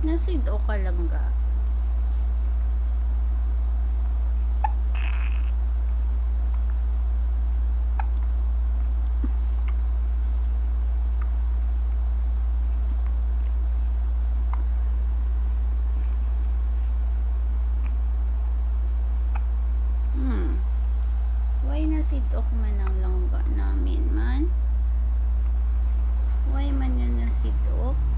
Nasid o kalangga. Why nasidok man ang langga namin man? Why man yan nasidok?